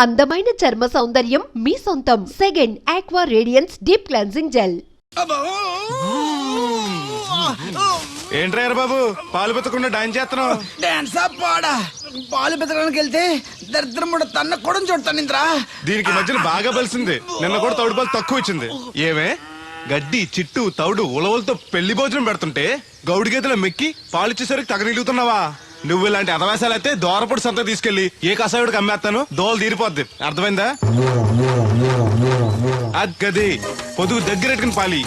అందమైన చర్మ సౌందర్యం మీ సొంతం. Second aqua radiance deep cleansing gel. ఏంట్రా బాబు పాలు పెత్తకుండా డాన్స్ చేస్తున్నావు? డాన్స్ పాడా పాలు పెత్తడానికి వెళ్తే దరిద్రం కూడా తన్న కూడా చూడతానింద్రా. దీనికి మధ్యన బాగా బలిసింది. నిన్న కూడా తౌడు పాలు తక్కువ ఇచ్చింది. ఏమే గడ్డి చిట్టు తౌడు ఉలవలతో పెళ్లి భోజనం పెడుతుంటే గౌడి గేదెలో మెక్కి పాలిచ్చేసరికి తగనిలుగుతున్నావా? నువ్వు ఇలాంటి అధవేశాలు అయితే దోరపొడి సంత తీసుకెళ్లి ఏ కసాయుడికి అమ్మేస్తాను, దోలు తీరిపోద్ది. అర్థమైందా? అది పొదుగు దగ్గరెట్టుకుని పాలి.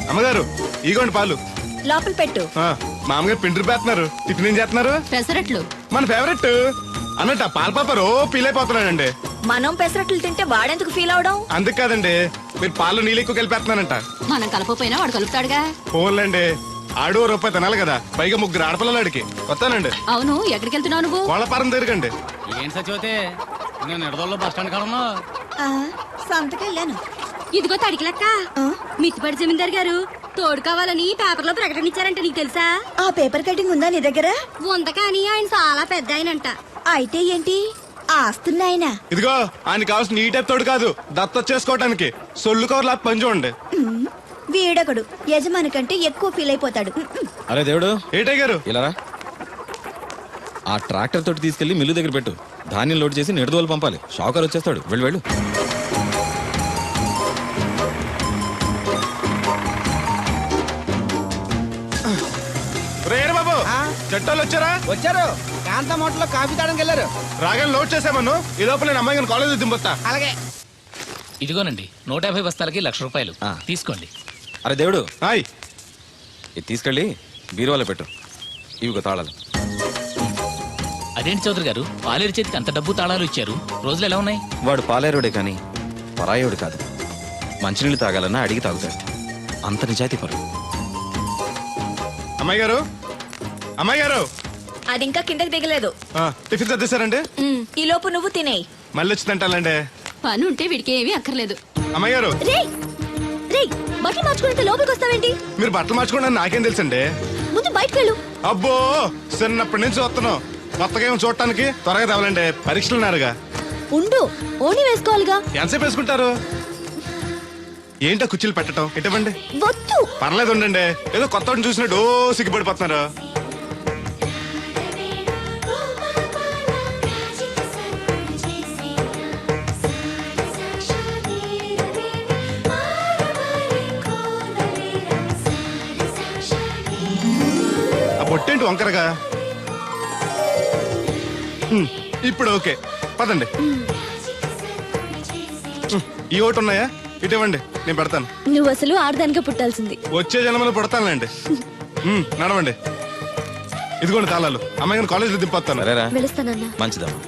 అమ్మగారు ఇగోండి పాలు. లోపల పెట్టు. మామగారు పిండి పేస్తున్నారు. టిఫిన్ ఏం చేస్తున్నారు? పెసరట్లు. మన ఫేవరెట్ అన్నట్టు పాల పాప రో ఫీల్ అయిపోతున్నానండి. మనం పెసరట్లు తింటే వాడెందుకు ఫీల్ అవడం? అందుకు కాదండి, మీరు పాలు నీళ్ళు ఎక్కువ కలిపేస్తున్నానంట. మనం కలపపోయినా వాడు కలుపుతాడుగా. ఫోన్లండి, ఆడు రూపాయి తినాలి కదా, పైగా ముగ్గురు ఆడపిల్లలాడికి. వస్తానండి. అవును, ఎక్కడికి వెళ్తున్నావు నువ్వు? కోళ్ళపారం తిరగండి. ఏం సచివతే నేను నిడదల్లో బస్ స్టాండ్ కాడన్నా సంతకెళ్ళాను. ఇదిగో తడికిలక్క, మిత్తిపడి జమీందార్ గారు తోడు కావాలని పేపర్ లో ప్రకటన ఇచ్చారంట. నీకు తెలుసా? ఆ పేపర్ కటింగ్ ఉందా నీ దగ్గర? ఉంది, కానీ ఆయన చాలా పెద్ద ఆయనంట. అయితే ఏంటి ఆస్తున్నాయన? ఇదిగో ఆయన కావాల్సిన ఈ టైప్ తోడు కాదు, దత్త చేసుకోవడానికి. సొల్లు కవర్లా పని చూడండి. వీడొకడు యజమాని కంటే ఎక్కువ ఫీల్ అయిపోతాడు. అరే దేవుడు, ఏటై గారు ఇలా ఆ ట్రాక్టర్ తోటి తీసుకెళ్లి మిల్లు దగ్గర పెట్టు. ధాన్యం లోడ్ చేసి నిడదోలు పంపాలి. షాకర్ వచ్చేస్తాడు. వెళ్ళు వెళ్ళు. బాబు జట్టాలు వచ్చారా? వచ్చారు. కాంతా మోటలో కాఫీ తాడానికి వెళ్ళారు. రాగానే లోడ్ చేసామను. ఈ లోపల నేను అమ్మాయి కాలేజ్ దింపొస్తా. అలాగే. ఇదిగోనండి 150 బస్తాలకి ₹1,00,000 తీసుకోండి. అరే దేవుడు, హాయ్. ఇది తీసుకెళ్ళి బీరువాలో పెట్టు. ఇవిగో తాళాలు. అదేంటి చౌదరి గారు, పాలేరు చేతికి అంత డబ్బు తాళాలు ఇచ్చారు? రోజులు ఎలా ఉన్నాయి? వాడు పాలేరుడే కానీ పరాయోడు కాదు. మంచినీళ్ళు తాగాలన్నా అడిగి తాగుతాడు. అంత నిజాయితీ పరు. అమ్మాయి గారు, అమ్మాయి గారు, అది ఇంకా కిందకి దిగలేదు. టిఫిన్ సర్దేశారండి? ఈ లోపు నువ్వు తినేయి. మళ్ళీ వచ్చి తింటానండి. పని ఉంటే వీడికి ఏమీ అక్కర్లేదు. అమ్మాయి గారు, బట్టలు మార్చుకుంటే లోపలికి వస్తావేంటి? మీరు బట్టలు మార్చుకోవడానికి నాకేం తెలుసండి. ముందు బయటకు వెళ్ళు. అబ్బో చిన్నప్పటి నుంచి వస్తున్నాం. కొత్తగా ఏమో చూడటానికి త్వరగా తేవాలండి. పరీక్షలు ఉన్నారుగా. ఉండు, ఓణి వేసుకోవాలిగా. ఎంతసేపు వేసుకుంటారు? ఏంటో కుర్చీలు పెట్టడం ఇటువంటి. వద్దు. పర్లేదు ఉండండి. ఏదో కొత్త చూసినట్టు సిగ్గుపడిపోతున్నారు. ఆ పొట్టేంటి వంకరగా? ఇప్పుడు ఓకే, పదండి. ఈ ఓటు ఉన్నాయా? ఇటువంటి నేను పెడతాను. నువ్వు అసలు ఆడదానిగా పుట్టాల్సింది. వచ్చే జన్మలో పడతానులేండి. నడవండి. ఇదిగోండి తాళాలు. అమ్మాయి కాలేజీలో దింపొస్తాను. వెళుస్తానన్నా. మంచిదమ్మా.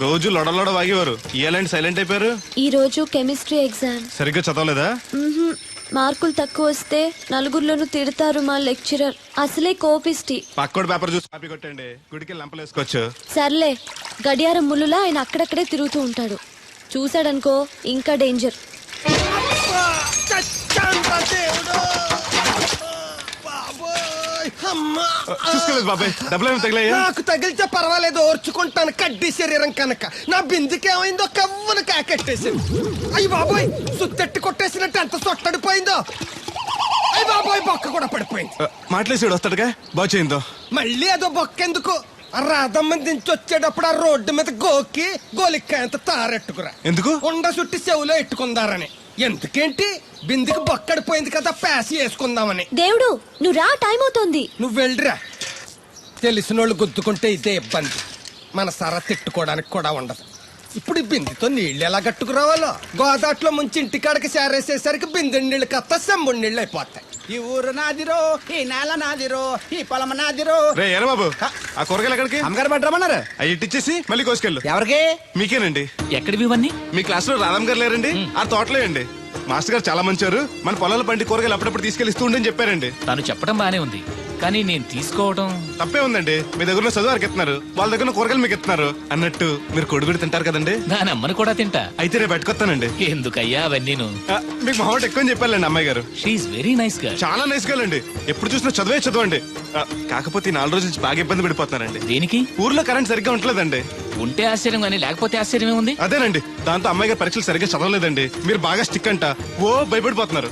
రోజు లొడలోడ వాగేవారు, ఇయాలంటి సైలెంట్ అయిపోయారు. ఈ రోజు కెమిస్ట్రీ ఎగ్జామ్. సరిగ్గా చదవలేదా? మార్కులు తక్కువ వస్తే నలుగురిలోనూ తిడతారు మా లెక్చరర్. అసలే కోపిస్టి. పక్కోడి పేపర్ చూసి కాపీ కొట్టండి. గుడికి లంపలేసుకోవచ్చు. సర్లే, గడియారం ముళ్ళులా ఆయన అక్కడక్కడే తిరుగుతూ ఉంటాడు. చూసాడనుకో ఇంకా డేంజర్. చూసుకోలేదు బాబాయ్, డబ్బులు ఏమి తగిలాయా? నాకు తగిలితే పర్వాలేదు, ఓర్చుకుంటాను. కడ్డీ శరీరం కనుక నా బిందుకేమైందో కవ్వను కాకెట్టేసింది. అయ్యి బాబోయ్, సుత్తెట్టి కొట్టేసినట్టు ఎంత సొట్టడిపోయిందో. అయ్యి బాబోయ్, బొక్క కూడా పడిపోయింది. మాట్లాడేసాడు వస్తాడుగా, బాగు చేయిందో. మళ్ళీ అదో బొక్క ఎందుకు? రాధమ్మ దించి వచ్చేటప్పుడు ఆ రోడ్డు మీద గోకి గోలిక్కాయంత తారెట్టుకురా. ఎందుకు? ఉండ చుట్టి చెవులో ఎట్టుకుందారని. ఎందుకేంటి? బిందుకి బొక్కడిపోయింది కదా, ప్యాసి వేసుకుందామని. దేవుడు, నువ్వు రా, టైం అవుతోంది. నువ్వు వెళ్ళిరా. తెలిసినోళ్ళు గుద్దుకుంటే ఇదే ఇబ్బంది. మన సర తిట్టుకోవడానికి కూడా ఉండదు. ఇప్పుడు ఈ బిందెతో నీళ్లు ఎలా కట్టుకురావాలో. గోదాట్లో ముంచి ఇంటికాడికి సేరేసేసరికి బిందె నీళ్ళు కత్త సెంబుడి నీళ్ళు అయిపోతాయి. ఈ ఊరు నాదిరో, ఈ నేల నాదిరో, ఈ పొలం నాదిరో. రే ఏరా బాబు, ఆ కూరగాయలు ఎక్కడికి? అమ్మగారు పట్టరమన్నారు. అవి ఇట్టిచ్చేసి మళ్ళీ కోసుకెళ్ళు. ఎవరికి? మీకేనండి. ఎక్కడివి ఇవన్నీ? మీ క్లాస్ లో రాధమ్ గారు లేరండి? ఆ తోటలే అండి. మాస్టర్ గారు చాలా మంచివారు. మన పొలాల పండి కూరగాయలు అప్పుడప్పుడు తీసుకెళ్లి ఇస్తూ ఉండని చెప్పారండి. తను చెప్పడం బానే ఉంది, కానీ నేను తీసుకోవడం తప్పే ఉందండి. మీ దగ్గర ఉన్న చదువు వారికి ఇస్తున్నారు, వాళ్ళ దగ్గర ఉన్న కూరగాయలు మీకు ఇస్తున్నారు అన్నట్టు మీరు కొడుగుడు తింటారు కదండి. దాని అమ్మని కూడా తింటా. అయితే రేపు పట్టుకొస్తానండి. ఎందుకయ్యా అవన్నీను? మీకు మా మాట ఎక్కువ చెప్పాలండి అమ్మాయి గారు. షీఈ్ వెరీ నైస్ గా. చాలా నైస్ గర్ల్ అండి. ఎప్పుడు చూసినా చదువే చదవండి. కాకపోతే ఈ 4 రోజుల నుంచి బాగా ఇబ్బంది పడిపోతున్నారండి. దేనికి? ఊర్లో కరెంట్ సరిగ్గా ఉంటలేదండి. ఉంటే ఆశ్చర్యం కానీ లేకపోతే ఆశ్చర్యం ఉంది. అదేనండి, దాంతో అమ్మాయి గారు పరీక్షలు సరిగ్గా చదవలేదండి. మీరు బాగా స్టిక్ అంట ఓ భయపడిపోతున్నారు.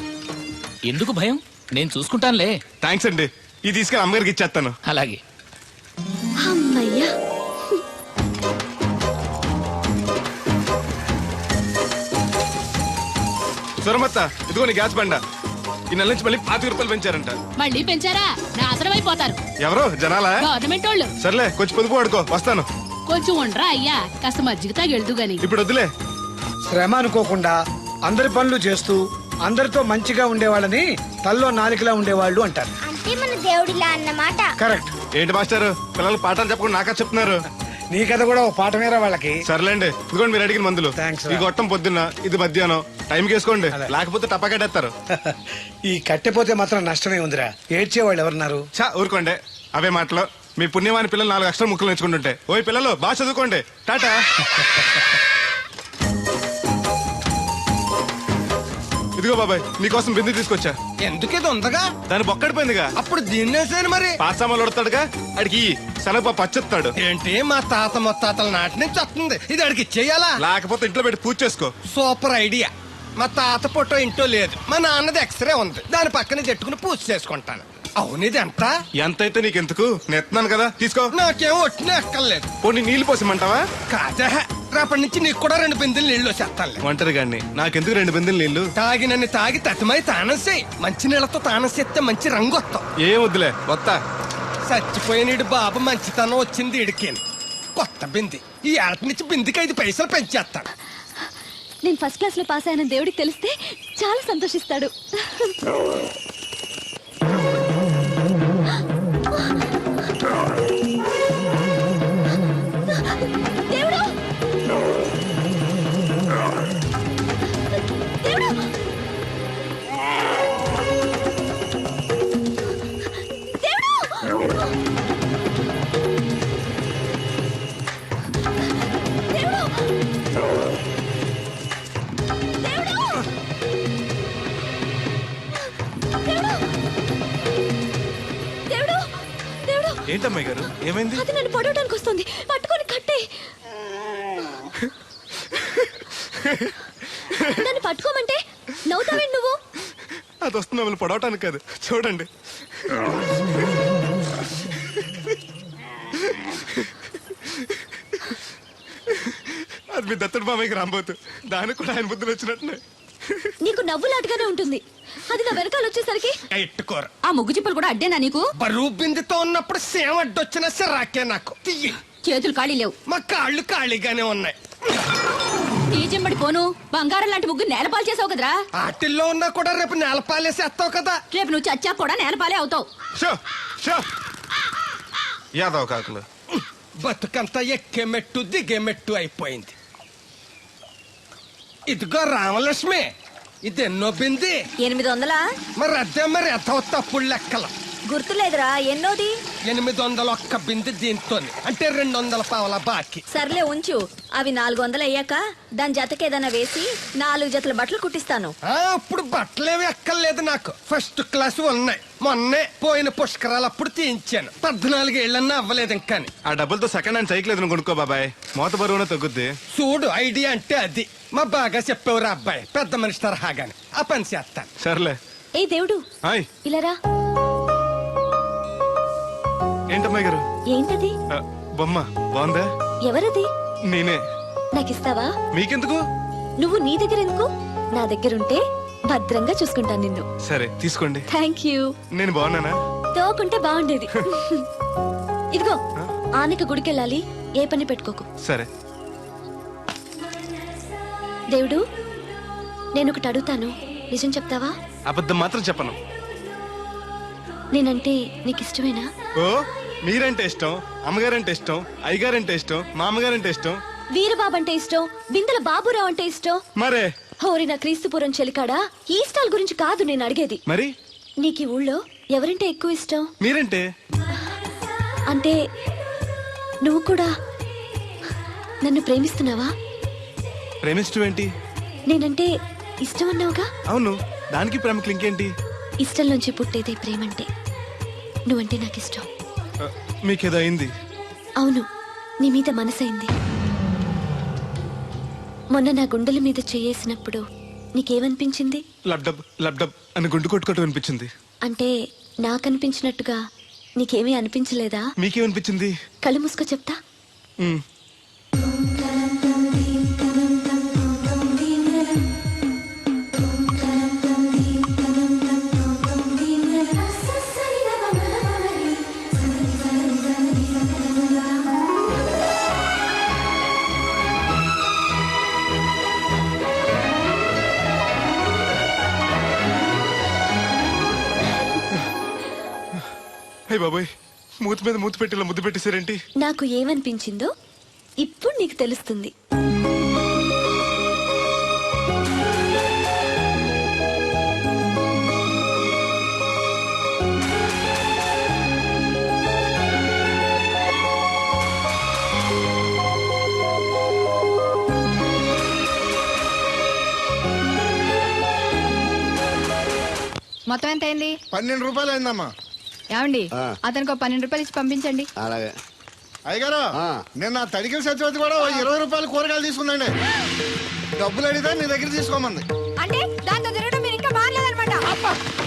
ఎందుకు భయం? నేను చూసుకుంటానులే. థ్యాంక్స్ అండి. ఇది తీసుకెళ్ళి అమ్మగారికి ఇచ్చేస్తాను. అలాగే. అమ్మయ్యా. సురమత్త, ఇదిగో నీ గ్యాస్ బండ. ఈ నెల నుంచి మళ్ళీ 25 రూపాయలు పెంచారంట. మళ్ళీ పెంచారా? నాశనం అయిపోతారు ఎవరు జనాలా? గవర్నమెంట్ వాళ్ళు. సర్లే కొంచెం పొదుపు పడుకో, వస్తాను. కొంచెం ఉండరా అయ్యా, కాస్త మజ్జిగ తాగి వెళ్తూ గాని. ఇప్పుడు వద్దులే. శ్రమ అనుకోకుండా అందరి పనులు చేస్తూ అందరితో మంచిగా ఉండేవాళ్ళని తల్లో నాలికలా ఉండేవాళ్ళు అంటారు. అంటే మన దేవుడిలా అన్నమాట. కరెక్ట్. ఏంటి మాస్టారు, పిల్లలు పాఠాలు చెప్పకుండా నాకా చెప్తున్నారు? నీ కథ కూడా ఓ పాఠమేరా వాళ్ళకి. సర్లేండి, ఇదిగోండి మీరు అడిగిన మందులు. Thanks రా. ఈ గొట్టం పొద్దున్న, ఇది మధ్యాహ్నం. టైంకి వేసుకోండి, అదే. లేకపోతే టపాకట్టేస్తారు. ఈ కట్టెపోతే మాత్రం నష్టమే ఉందిరా. ఏడ్చేవాళ్ళు ఎవరున్నారు? చా ఊరుకోండి, అవే మాటలు. మీ పుణ్యమాని పిల్లలు 4 అక్షరం ముక్కలు నేర్చుకుంటుంటే. ఓయ్ పిల్లలు, బాగా చదువుకోండి. టాటా. ఇదిగో బాబాయ్, నీకోసం బిందు తీసుకొచ్చా. ఎందుకు ఇది ఉందగా? దాని బొక్కడిపోయిందిగా. అప్పుడు దీన్నేసాను మరి. పాసామాలు ఉడతాడుగా, అడిగి శనగ పచ్చొత్తాడు. ఏంటి మా తాత ముత్తాతల నాటి నుంచి వస్తుంది, ఇది అడిగి ఇచ్చేయాలా? లేకపోతే ఇంట్లో పెట్టి పూజ చేసుకో. Super idea. మా తాత ఫోటో ఇంట్లో లేదు, మా నాన్నది ఎక్స్రే ఉంది, దాని పక్కన చెట్టుకుని పూజ చేసుకుంటాను. అవును, ఇది ఎంత? ఎంతైతే నీకెందుకు, నెత్తున్నాను కదా, తీసుకో. నాకేం ఒట్టిన ఎక్కర్లేదు. పోనీ నీళ్లు పోసిమంటావా? కాదే, రేపటి నుంచి నీకు కూడా 2 బిందెలు నీళ్ళు చేస్తానులే. ఒంటరి గాడిని, నాకెందుకు 2 బిందెలు నీళ్లు? తాగినన్ని తాగి తతిమై తానం చేయి. మంచి నీళ్ళతో తానం చేస్తే మంచి రంగు వస్తాం. ఏం వద్దులే, వస్తా. చచ్చిపోయిన బాబు మంచితనం వచ్చింది ఇడికేను. కొత్త బింది, ఈ ఏట నుంచి బిందికి 5 పైసలు పెంచేస్తాను. నేను ఫస్ట్ క్లాస్ లో పాస్ అయిన దేవుడికి తెలిస్తే చాలా సంతోషిస్తాడు. దేవుడు! దేవుడు! ఏంటమ్మాయి గారు, ఏమైంది? అది నన్ను పడవడానికి వస్తుంది, పట్టుకొని కట్టే. నన్ను పట్టుకోమంటే నవ్వుతావేంటి నువ్వు? అది వస్తుంది మిమ్మల్ని పొడవటానికి కాదు, చూడండి. అది మీ దత్తడు మామయ్యకి రాబోతు, దానికి కూడా ఆయన బుద్ధులు వచ్చినట్టున్నాయి. నీకు నవ్వులాటగానే ఉంటుంది, అది నా వెనకాల వచ్చేసరికి. ఎట్టుకోర ఆ ముగ్గు చిప్పలు కూడా అడ్డేనా నీకు? బరువు బిందుతో ఉన్నప్పుడు సేమ అడ్డొచ్చినా సిరాకే నాకు. తీయి. చేతులు ఖాళీ లేవు, మా కాళ్ళు ఖాళీగానే ఉన్నాయి. ఈ చెంబడి పోను బంగారం లాంటి ముగ్గు నేలపాలు చేసావు కదరా. ఆటిల్లో ఉన్నా కూడా రేపు నేలపాలేసేస్తావు కదా. రేపు నువ్వు చచ్చా కూడా నేలపాలే అవుతావు. షో షో యాదవ్ కాకులు. బతుకంతా ఎక్కే మెట్టు దిగే మెట్టు అయిపోయింది. ఇదిగో రామలక్ష్మి, ఇది ఎన్నో బింది? 800. మరి అదే మరి ఎథవ తప్పుడు లెక్కలు. గుర్తులేదురా, ఎన్నోది? 801 బింది దీంతో, అంటే 200 పావల బాకీ. సర్లే ఉంచు. అవి 400 అయ్యాక దాని జతకేదైనా వేసి 4 జతల బట్టలు కుట్టిస్తాను. అప్పుడు బట్టలేవి ఎక్కర్లేదు నాకు, ఫస్ట్ క్లాస్ ఉన్నాయి. మొన్నే పోయిన పుష్కరాలు అప్పుడు తీయించాను. 14 ఏళ్ళన్నా అవ్వలేదు ఇంకా. ఆ డబ్బులతో సెకండ్ హ్యాండ్ సైకిల్ ఏదైనా కొనుక్కో బాబాయ్, మోత బరువున తగ్గుద్ది. చూడు, ఐడియా అంటే అది. మా బాగా చెప్పేవారు అబ్బాయి, పెద్ద మనిషి తరహాగాని. ఆ పని చేస్తాను. సర్లే. ఏ దేవుడు, హాయ్. ఇలారా. ఏంటమ్మాయి గారు? ఏంటది? బొమ్మ బాగుందా? ఎవరది? నేనే. నాకిస్తావా? మీకెందుకు? నువ్వు నీ దగ్గర ఎందుకు? నా దగ్గరుంటే భద్రంగా చూసుకుంటాను నిన్ను. సరే తీసుకోండి. Thank you. నేను బాగున్నానా? తోకుంటే బాగుండేది. ఇదిగో, ఆనక గుడికెళ్ళాలి, ఏ పని పెట్టుకోకు. సరే. దేవుడు, నేను ఒకటి అడుగుతాను, నిజం చెప్తావా? అబద్ధం మాత్రం చెప్పను. నేనంటే నీకు ఇష్టమేనా? ఓ, మీరంటే ఇష్టం, అమ్మగారంటే ఇష్టం, అయ్యగారంటే ఇష్టం, మామగారంటే ఇష్టం, వీరబాబు అంటే ఇష్టం, బిందెల బాబురావు అంటే ఇష్టం. మరే హోరి నా క్రీస్తుపురం చెలికాడా, ఈ స్టాల్ గురించి కాదు నేను అడిగేది. మరి నీకు ఈ ఊళ్ళో ఎవరంటే ఎక్కువ ఇష్టం? మీరంటే అంటే నువ్వు కూడా నన్ను ప్రేమిస్తున్నావా? ప్రేమిష్టం ఏంటి? నేనంటే ఇష్టం అన్నావుగా. అవును, దానికి ప్రేమకి ఇంకేంటి? ఇష్టం నుంచి పుట్టేదే ప్రేమంటే. నువ్వంటే నాకు ఇష్టం. మీకేదో అయింది? అవును, నీ మీద మనసైంది. మొన్న నా గుండెల మీద చేయేసినప్పుడు నీకేమనిపించింది? లబ్డబ్ లబ్డబ్ అని గుండు కొట్టుకోవటం అనిపించింది. అంటే నాకనిపించినట్టుగా నీకేమీ అనిపించలేదా? మీకేమనిపించింది? కళ్ళు మూసుకో చెప్తా. మ్, అయ్ బాబోయ్, మూతి మీద మూతి పెట్టేలా ముద్దు పెట్టేశారేంటి? నాకు ఏమనిపించిందో ఇప్పుడు నీకు తెలుస్తుంది. మొత్తం ఎంత అయింది? 12 రూపాయలు అయిందమ్మా. ఏమండి, అతనికి 12 రూపాయలు ఇచ్చి పంపించండి. అలాగే అయ్యగారు, నేను నా తడికిల సత్యవతి కూడా 20 రూపాయలు కూరగాయలు తీసుకుందండి. డబ్బులు అడిగితే నీ దగ్గర తీసుకోమంది. అంటే దాంతో తిరగడం మీరు ఇంకా మారలేదన్నమాట.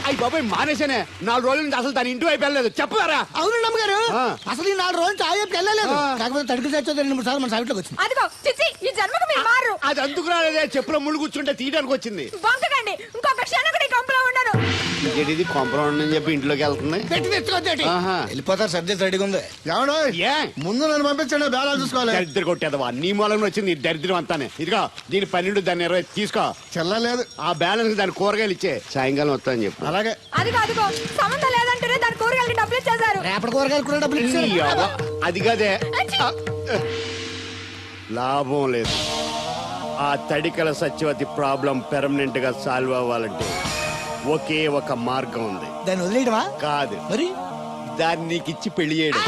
అయ్యి బాబాయ్, మానేశానే. 4 రోజుల నుంచి అసలు దాని ఇంటి వైపు వెళ్ళలేదు. చెప్పారా? అవును నమ్మగారు, అసలు ఈ 4 రోజులు చాయ్ వైపు వెళ్ళలేదు. కాకపోతే తడికి సత్యవతి 2-3 సార్లు మన సైట్లోకి వచ్చింది. అదిగో చిచ్చి, ఈ జన్మకు మీరు మారు. అది అందుకు రాలేదే, చెప్పులో ముళ్ళు కూర్చుంటే తీయడానికి వచ్చింది. బొంకకండి, ఇంకొక క్షణం కూడా ఈ కంపలో ఉండను. ఇది కాంపౌండ్ అని చెప్పి ఇంట్లోకి వెళ్తుంది. పెట్టి తెచ్చుకోద్దేటి, వెళ్ళిపోతారు. సబ్జెక్ట్ రెడీగా ఉంది. ముందు నన్ను పంపించండి, బేరాలు చూసుకోవాలి. దరిద్ర కొట్టేదవా, నీ మూలంలో వచ్చింది ఈ దరిద్రం అంతానే. ఇదిగో దీని 12, దాన్ని 20 తీసుకో. చెల్లలేదు, ఆ బ్యాలెన్స్ దాని కూరగాయలు ఇచ్చే. సాయంకాలం వస్తా అని చెప్పు. అలాగే. అదిగో సంబంధం లేదంటేనే దాని కూరగాయలకి డబ్బులు ఇచ్చేశారు. రేపటి కూరగాయలు కూడా డబ్బులు ఇచ్చారు. అది కదే, లాభం లేదు. ఆ తడికల సత్యవతి ప్రాబ్లం పెర్మనెంట్ గా సాల్వ్ అవ్వాలంటే ఒకే ఒక మార్గం ఉంది. దాన్ని వదిలేయడమా? కాదు, మరి దాన్ని నీకిచ్చి పెళ్లి చేయడం.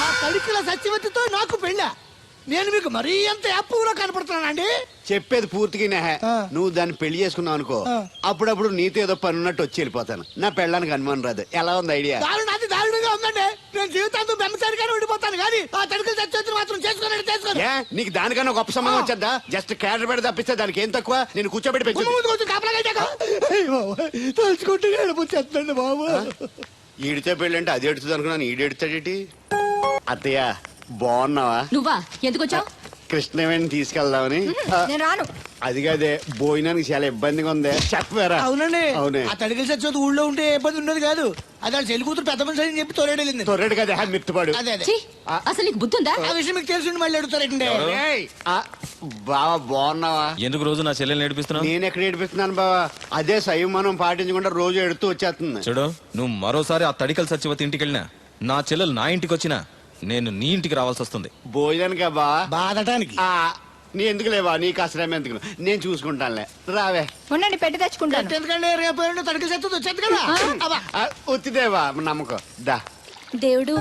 ఆ తడికల సత్యవతితో నాకు పెళ్ళా? నేను మీకు మరీ ఎంత యాప్లో కనపడుతున్నానండి? చెప్పేది పూర్తిగా నెహ. నువ్వు దాన్ని పెళ్లి చేసుకున్నావు అనుకో, అప్పుడప్పుడు నీతో ఏదో పని ఉన్నట్టు వచ్చి వెళ్ళిపోతాను. నా పెళ్ళడానికి అనుమానం రాదు. ఎలా ఉంది ఐడియా? దారుణాది దారుణంగా ఉందండి. నేను జీవితాంతం బెమ్మసారిగానే ఉండిపోతాను కానీ ఆ తడికల సత్యవతిని మాత్రం చేసుకోండి. ఏ, నీకు దానికన్నా గొప్ప సంబంధం వచ్చేద్దా? జస్ట్ క్యాడర్ పెడితే తప్పిస్తే దానికి ఏం తక్కువ? నేను కూర్చోబెట్టి పెంచు. తలుచుకుంటే వెళ్ళిపోతుందండి బాబు. ఈడితే పెళ్ళి అంటే అది ఎడుతుంది అనుకున్నాను, ఈడు ఎడుతాడేటి? అత్తయ్య బాగున్నావా? నువ్వా ఎందుకు వచ్చావు? కృష్ణవేణి తీసుకెళ్దామని. నేను రాను. అది కాదే, భోజనానికి చాలా ఇబ్బందిగా ఉంది. చెప్పారా? అవునండి. అవునే, ఆ తడికల సత్యవతి ఊళ్ళో ఉంటే ఏ ఇబ్బంది ఉండదు కాదు. అది చెల్లి కూతురు పెద్ద మనిషి అని చెప్పి తోరేడెళ్ళింది. తొర్రెడు కదా మిత్తుపాడు. అదే అదే. ఛీ, అసలు నీకు బుద్ధి ఉందా? ఆ విషయం మీకు తెలిసి మళ్ళీ అడుగుతారండి. బావా బాగున్నావా? ఎందుకు రోజు నా చెల్లెల్ని నేర్పిస్తున్నావు? నేను ఎక్కడ ఏడిపిస్తున్నాను బావా? అదే సంయమనం పాటించకుండా రోజు ఎడుతూ వచ్చేస్తుంది. చూడు, నువ్వు మరోసారి ఆ తడికల సత్యవతి ఇంటికి వెళ్ళినా, నా చెల్లెలు నా ఇంటికి వచ్చినా, నేను నీ ఇంటికి రావాల్సి వస్తుంది. భోజనానికా బావా? బాధటానికి. నీ ఎందుకు లేవా, నీకు అసలు ఎందుకు, నేను చూసుకుంటానులే. రావే. ఉండండి, పెట్టి తెచ్చుకుంటాను. ఎందుకంటే రేపు తడికల సత్యవతి వచ్చేది కదా. ఒత్తిదేవా నమ్మకం. దా. దేవుడు,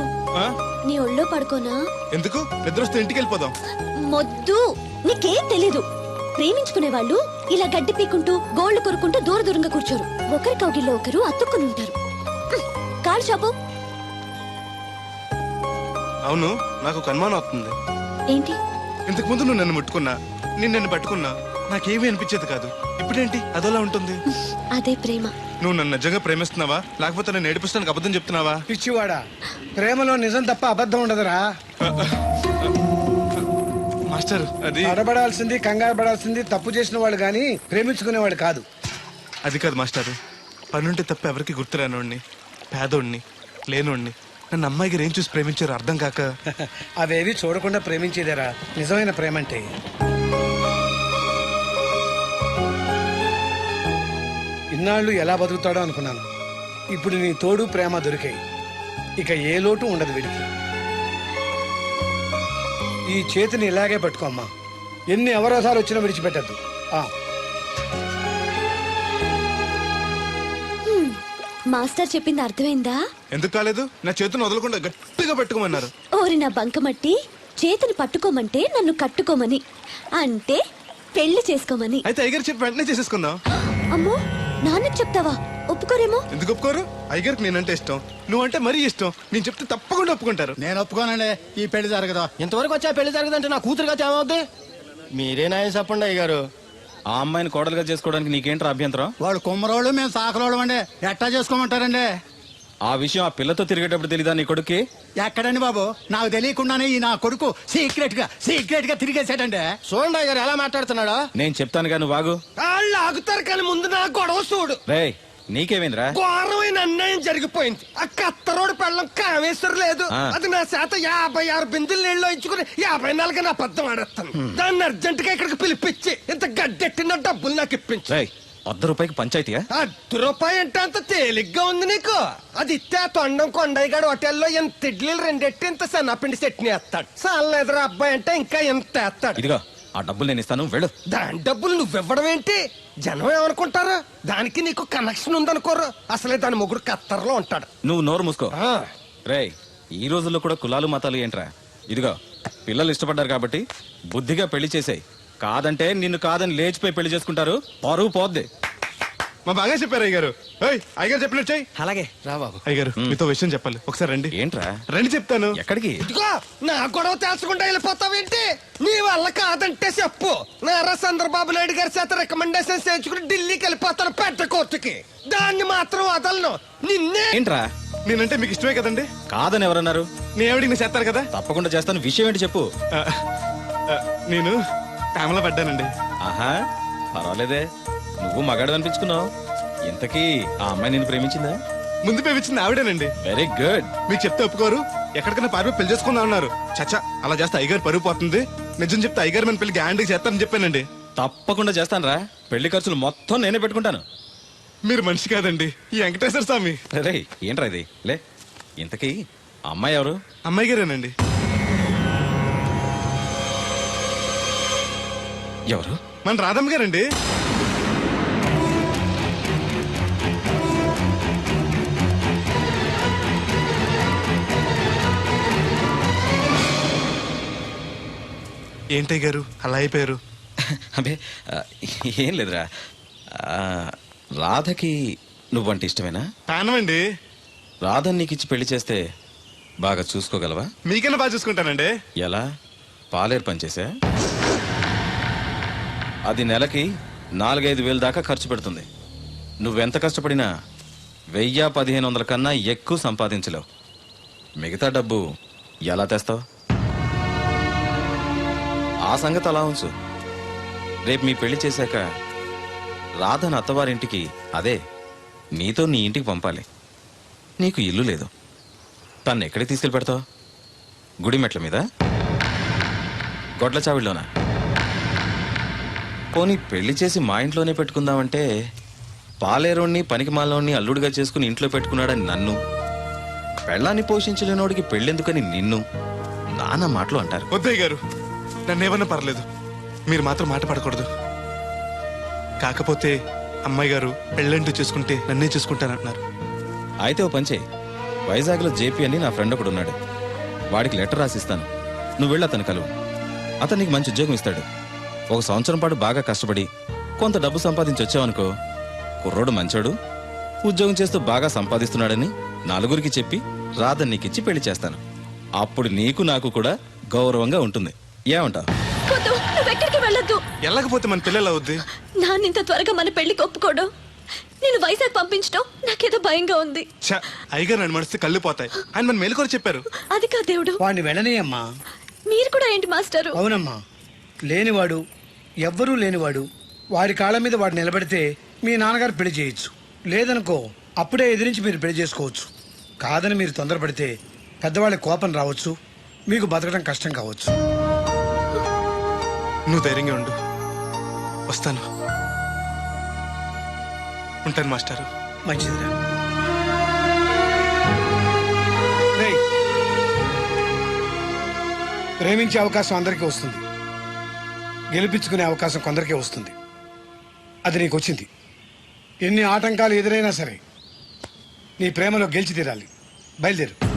నీ ఒళ్ళో పడుకోనా? ఎందుకు? నిద్రొస్తే ఇంటికి వెళ్ళిపోదాం. మొద్దు, నీకేం తెలీదు. ప్రేమించుకునే వాళ్ళు ఇలా గడ్డి పీకుంటూ గోళ్లు కొరుకుంటూ దూరంగా కూర్చోరు. ఒకరి కౌగిల్లో ఒకరు అతుక్కుని ఉంటారు. కాలు చాపు. అవును, నాకు ఒక అనుమానం అవుతుంది. ఏంటి? ఇంతకు ముందు నువ్వు నన్ను ముట్టుకున్నా, నేను నన్ను పట్టుకున్నా, నాకేమీ అనిపించేది కాదు. ఇప్పుడేంటి అదోలా ఉంటుంది? అదే ప్రేమ. నువ్వు నన్ను నిజంగా ప్రేమిస్తున్నావా, లేకపోతే నేను ఏడిపిస్తానికి అబద్ధం చెప్తున్నావా? పిచ్చివాడా, ప్రేమలో నిజం తప్ప అబద్ధం ఉండదురా. మాస్టర్, అది అడబడాల్సింది, కంగారు పడాల్సింది తప్పు చేసిన వాళ్ళు గాని ప్రేమించుకునేవాడు కాదు. అది కాదు మాస్టర్. పనుంటే తప్ప ఎవరికి గుర్తురానోడిని, పేదోడిని, లేనోడిని నన్ను అమ్మాయి గారు ఏం చూసి ప్రేమించారు అర్థం కాక. అవేవి చూడకుండా ప్రేమించేదేరా నిజమైన ప్రేమ అంటే. ఇన్నాళ్ళు ఎలా బతుకుతాడో అనుకున్నాను. ఇప్పుడు నీ తోడు ప్రేమ దొరికాయి. ఇక ఏ లోటు ఉండదు వీడికి. ఈ చేతిని ఇలాగే పట్టుకోమ్మా. ఎన్ని అవరోధాలు వచ్చినా విడిచిపెట్టద్దు. మాస్టర్ చెప్పింది అర్థమైందా? ఎందుకు కాలేదు? నా చేతిని వదలకుండా గట్టిగా పెట్టుకోమన్నారు. ఓరి నా బంకమట్టి, చేతిని పట్టుకోమంటే నన్ను కట్టుకోమని, అంటే పెళ్లి చేసుకోమని. అయితే అయ్యగారు చెప్పి వెంటనే చేసేసుకుందాం. అమ్మో, నాన్నకి చెప్తావా? ఒప్పుకోరేమో. ఎందుకు ఒప్పుకోరు? అయ్యగారికి నేనంటే ఇష్టం, నువ్వంటే మరీ ఇష్టం. నేను చెప్తే తప్పకుండా ఒప్పుకుంటారు. నేను ఒప్పుకోనండి, ఈ పెళ్లి జరగదు. ఇంతవరకు వచ్చా పెళ్లి జరగదంటే నా కూతురుగా ఏమవుద్ది? మీరే నాయ చెప్పండి అయ్యగారు. ఆ అమ్మాయిని కోడలుగా చేసుకోవడానికి నీకేంట్రా అభ్యంతరం? వాళ్ళు కుమ్మరోళ్ళు, మేము సాకరోళ్ళు అండి. ఎట్టా చేసుకోమంటారండి? ఆ విషయం ఆ పిల్లతో తిరిగేటప్పుడు తెలీదా నీ కొడుక్కి? ఎక్కడండి బాబు, నాకు తెలియకుండానే ఈ నా కొడుకు సీక్రెట్ గా తిరిగేసాడండి. చూడండి అయ్యగారు ఎలా మాట్లాడుతున్నాడా. నేను చెప్తానుగా, నువ్వు బాగు. వాళ్ళు ఆగుతారు కానీ ముందు నా గొడవ చూడు. రేయ్, నీకేమైందిరా? ఘోరమైన అన్యాయం జరిగిపోయింది. ఆ కత్తరోడు పెళ్ళం కామేశ్వరం లేదు. ఆ. అది నా చేత 56 బిందులు నీళ్ళు ఇచ్చుకుని 54 నా అబద్ధం ఆడేస్తాను. దాన్ని అర్జెంట్ గా ఇక్కడికి పిలిపించి ఇంత గడ్డెట్టిన డబ్బులు నాకు ఇప్పించు. రేయ్, ₹100 పంచాయతీయా? ₹1 అంటే అంత తేలిగ్గా ఉంది నీకు? అది ఇస్తే ఆ తొండం కొండయ్యగాడు హోటల్లో ఎంత ఇడ్లీలు 2 ఎట్టి ఇంత సన్నపిండి చట్నీ వేస్తాడు. చాలా ఎదురు అబ్బాయి అంటే ఇంకా ఎంత వేస్తాడు. ఇదిగో ఆ డబ్బులు నేను ఇస్తాను, వెళ్ళు. దాని డబ్బులు నువ్వివ్వడం ఏంటి? జనం ఏమనుకుంటారు? దానికి నీకు కనెక్షన్ ఉందనుకోరు. అసలే దాని మొగుడు కత్తర్లో ఉంటాడు. నువ్వు నోరు మూసుకో. ఆ. రేయ్, ఈ రోజుల్లో కూడా కులాలు మతాలు ఏంట్రా? ఇదిగో పిల్లలు ఇష్టపడ్డారు కాబట్టి బుద్ధిగా పెళ్లి చేసేయ్. కాదంటే నిన్ను కాదని లేచిపోయి పెళ్లి చేసుకుంటారు, పరువు పోద్ది. మా బాగా చెప్పారు అయ్యగారు. అయ్యగారు చెప్పినట్టు చెయ్యి. అలాగే రా బాబు. అయ్యగారు మీతో విషయం చెప్పాలి, ఒకసారి రండి. ఏంట్రా? రండి చెప్తాను. ఎక్కడికి? ఇదిగో నా గొడవ తెలుసుకుంటా వెళ్ళిపోతావేంటి? నీ వల్ల కాదంటే చెప్పు. నారా చంద్రబాబు నాయుడు గారి చేత రికమెండేషన్ చేయించుకుని ఢిల్లీకి వెళ్ళిపోతాను పెద్ద కోర్టుకి. దాన్ని మాత్రం వదలను. నిన్నే. ఏంట్రా? నేనంటే మీకు ఇష్టమే కదండి. కాదని ఎవరన్నారు? నేను ఎవడికి చేస్తారు కదా. తప్పకుండా చేస్తాను. విషయం ఏంటి చెప్పు. నేను ప్రేమలో పడ్డానండి. ఆహా, పర్వాలేదే, నువ్వు మగాడు అనిపించుకున్నావు. ఇంతకీ ఆ అమ్మాయి నిన్ను ప్రేమించిందా? ముందు పేపించింది ఆవిడేనండి. Very good. మీకు చెప్తే ఒప్పుకోరు. ఎక్కడికైనా పారిపోయి పెళ్లి చేసుకుందాం అన్నారు. చచ్చా, అలా చేస్తే అయ్యగారు పరుగు పోతుంది. నిజం చెప్తే అయ్యగారు మన పెళ్లి గ్యాండ్కి చేస్తానని చెప్పానండి. తప్పకుండా చేస్తాను రా. పెళ్లి ఖర్చులు మొత్తం నేనే పెట్టుకుంటాను. మీరు మనిషి కాదండి, ఈ వెంకటేశ్వర స్వామి. రే, ఏంట్రా ఇది? లే, ఇంతకీ ఆ అమ్మాయి ఎవరు? అమ్మాయి గారేనండి. ఎవరు? మన రాధమ్మ గారండి. ఏంటయ్య గారు అలా అయిపోయారు? అబే, ఏం లేదురా. రాధకి నువ్వంటే ఇష్టమేనా? ప్రాణమండి. రాధని నీకు ఇచ్చి పెళ్లి చేస్తే బాగా చూసుకోగలవా? మీకన్నా బాగా చూసుకుంటానండి. ఎలా? పాలేరు పనిచేసా? అది నెలకి 4-5 వేలు దాకా ఖర్చు పెడుతుంది. నువ్వెంత కష్టపడినా 1000-1500 కన్నా ఎక్కువ సంపాదించలేవు. మిగతా డబ్బు ఎలా తెస్తావు? ఆ సంగతి అలా ఉంచు. రేపు మీ పెళ్లి చేశాక రాధను అత్తవారింటికి, అదే నీతో నీ ఇంటికి పంపాలి. నీకు ఇల్లు లేదు. తను ఎక్కడికి తీసుకెళ్ళి పెడతావు? గుడి మెట్ల మీద? గొడ్ల చావిడిలోనా? పోనీ పెళ్లి చేసి మా ఇంట్లోనే పెట్టుకుందామంటే పాలేరోణ్ణి పనికిమాలోని అల్లుడిగా చేసుకుని ఇంట్లో పెట్టుకున్నాడని నన్ను, పెళ్ళాన్ని పోషించలేనోడికి పెళ్ళెందుకని నిన్ను నానా మాటలు అంటారు. వద్దయ్య గారు, నన్నేమన్నా పర్లేదు, మీరు మాత్రం మాట పడకూడదు. కాకపోతే అమ్మాయి గారు పెళ్ళంటూ చేసుకుంటే నన్నే చూసుకుంటానంటున్నారు. అయితే ఓ పంచే, వైజాగ్లో జేపీ అని నా ఫ్రెండ్ ఒకడు ఉన్నాడు. వాడికి లెటర్ రాసిస్తాను, నువ్వు వెళ్ళి అతను కలువు. అతను నీకు మంచి ఉద్యోగం ఇస్తాడు. 1 సంవత్సరం పాటు బాగా కష్టపడి కొంత డబ్బు సంపాదించి వచ్చావనుకో, కుర్రోడు మంచోడు, ఉద్యోగం చేస్తూ బాగా సంపాదిస్తున్నాడని నలుగురికి చెప్పి రాధని నీకిచ్చి పెళ్లి చేస్తాను. అప్పుడు నీకు నాకు కూడా గౌరవంగా ఉంటుంది. ఏమంటావు? నువ్వెక్కడికి వెళ్ళొద్దు. వెళ్ళకపోతే మన పిల్లలు అవుద్ది. నాన్నింత త్వరగా మన పెళ్లికి ఒప్పుకోవడం, నేను వైజాగ్ పంపించడం నాకేదో భయంగా ఉంది. అయ్యగారు నన్ను మనసు కళ్ళు పోతాయి. ఆయన మన మేలుకొని చెప్పారు. అది కాదు దేవుడు. వాడిని వెళ్ళనీయమ్మా. మీరు కూడా ఏంటి మాస్టారు? అవునమ్మా, లేనివాడు, ఎవ్వరూ లేనివాడు, వాడి కాళ్ళ మీద వాడు నిలబడితే మీ నాన్నగారు పెళ్లి చేయొచ్చు. లేదనుకో, అప్పుడే ఎదిరించి మీరు పెళ్లి చేసుకోవచ్చు. కాదని మీరు తొందరపడితే పెద్దవాళ్ళ కోపం రావచ్చు, మీకు బతకడం కష్టం కావచ్చు. నువ్వు ధైర్యంగా ఉండు, వస్తాను. ఉంటాను మాస్టారు. మంచిదిరా. ప్రేమించే అవకాశం అందరికీ వస్తుంది, గెలిపించుకునే అవకాశం కొందరికే వస్తుంది. అది నీకు వచ్చింది. ఎన్ని ఆటంకాలు ఎదురైనా సరే నీ ప్రేమలో గెలిచి తీరాలి. బయలుదేరు.